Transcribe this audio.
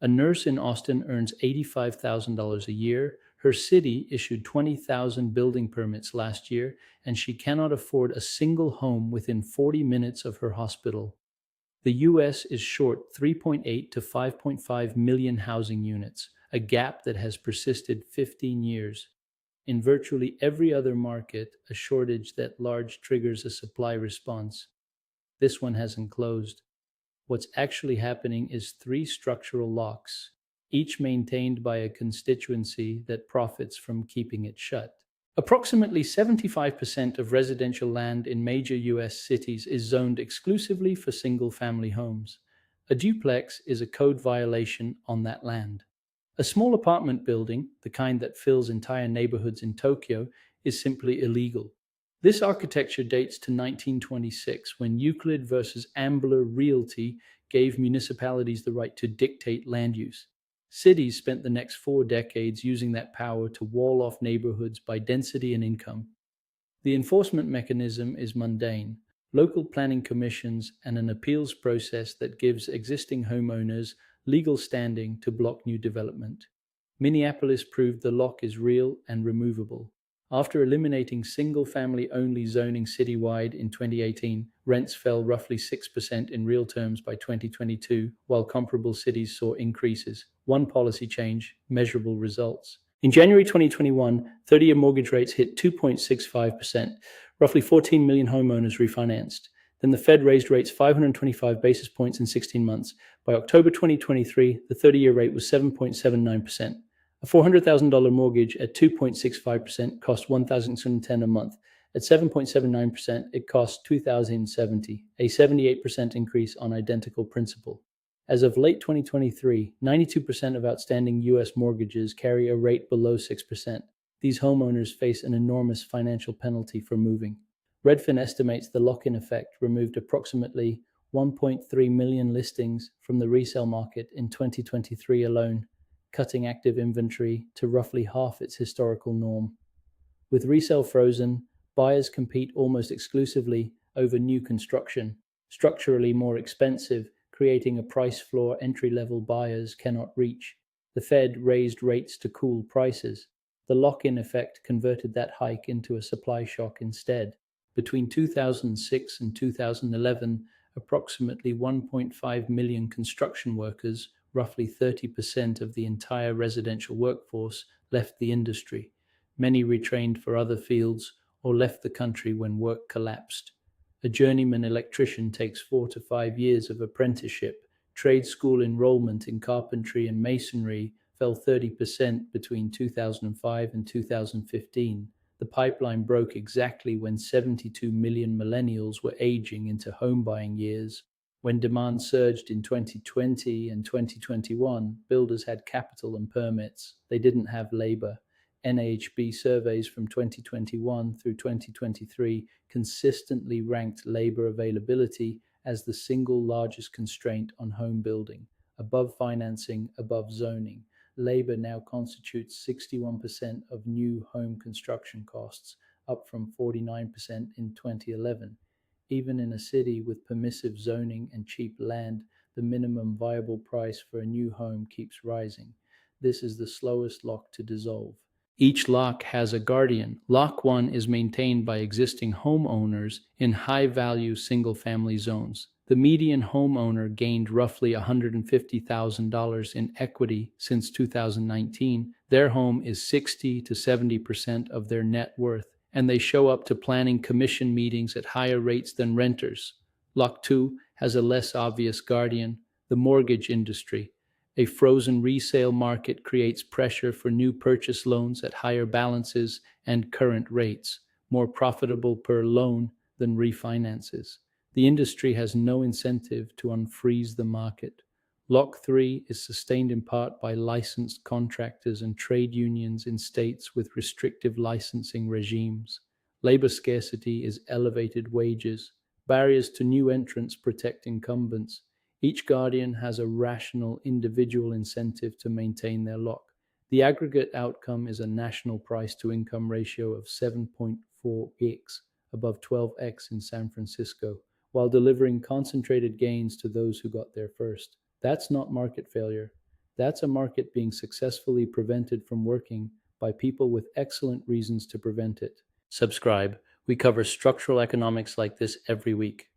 A nurse in Austin earns $85,000 a year. Her city issued 20,000 building permits last year, and she cannot afford a single home within 40 minutes of her hospital. The US is short 3.8 to 5.5 million housing units, a gap that has persisted 15 years. In virtually every other market, a shortage that large triggers a supply response. This one hasn't closed. What's actually happening is three structural locks, each maintained by a constituency that profits from keeping it shut. Approximately 75% of residential land in major US cities is zoned exclusively for single family homes. A duplex is a code violation on that land. A small apartment building, the kind that fills entire neighborhoods in Tokyo, is simply illegal. This architecture dates to 1926 when Euclid versus Ambler Realty gave municipalities the right to dictate land use. Cities spent the next 4 decades using that power to wall off neighborhoods by density and income. The enforcement mechanism is mundane: local planning commissions and an appeals process that gives existing homeowners legal standing to block new development. Minneapolis proved the lock is real and removable. After eliminating single family only zoning citywide in 2018, rents fell roughly 6% in real terms by 2022, while comparable cities saw increases. One policy change, measurable results. In January 2021, 30-year mortgage rates hit 2.65%. Roughly 14 million homeowners refinanced. Then the Fed raised rates 525 basis points in 16 months. By October 2023, the 30-year rate was 7.79%. A $400,000 mortgage at 2.65% cost $1,610 a month. At 7.79%, it cost $2,070, a 78% increase on identical principal. As of late 2023, 92% of outstanding U.S. mortgages carry a rate below 6%. These homeowners face an enormous financial penalty for moving. Redfin estimates the lock-in effect removed approximately 1.3 million listings from the resale market in 2023 alone, cutting active inventory to roughly half its historical norm. With resale frozen, buyers compete almost exclusively over new construction, structurally more expensive, creating a price floor entry-level buyers cannot reach. The Fed raised rates to cool prices. The lock-in effect converted that hike into a supply shock instead. Between 2006 and 2011, approximately 1.5 million construction workers, roughly 30% of the entire residential workforce, left the industry. Many retrained for other fields or left the country when work collapsed. A journeyman electrician takes 4 to 5 years of apprenticeship. Trade school enrollment in carpentry and masonry fell 30% between 2005 and 2015. The pipeline broke exactly when 72 million millennials were aging into home buying years. When demand surged in 2020 and 2021, builders had capital and permits. They didn't have labor. NAHB surveys from 2021 through 2023 consistently ranked labor availability as the single largest constraint on home building, above financing, above zoning. Labor now constitutes 61% of new home construction costs, up from 49% in 2011. Even in a city with permissive zoning and cheap land, the minimum viable price for a new home keeps rising. This is the slowest lock to dissolve. Each lock has a guardian. Lock 1 is maintained by existing homeowners in high-value single-family zones. The median homeowner gained roughly $150,000 in equity since 2019. Their home is 60 to 70% of their net worth, and they show up to planning commission meetings at higher rates than renters. Lock 2 has a less obvious guardian, the mortgage industry. A frozen resale market creates pressure for new purchase loans at higher balances and current rates, more profitable per loan than refinances. The industry has no incentive to unfreeze the market. Lock 3 is sustained in part by licensed contractors and trade unions in states with restrictive licensing regimes. Labor scarcity is elevated wages. Barriers to new entrants protect incumbents. Each guardian has a rational individual incentive to maintain their lock. The aggregate outcome is a national price-to-income ratio of 7.4x, above 12x in San Francisco, while delivering concentrated gains to those who got there first. That's not market failure. That's a market being successfully prevented from working by people with excellent reasons to prevent it. Subscribe. We cover structural economics like this every week.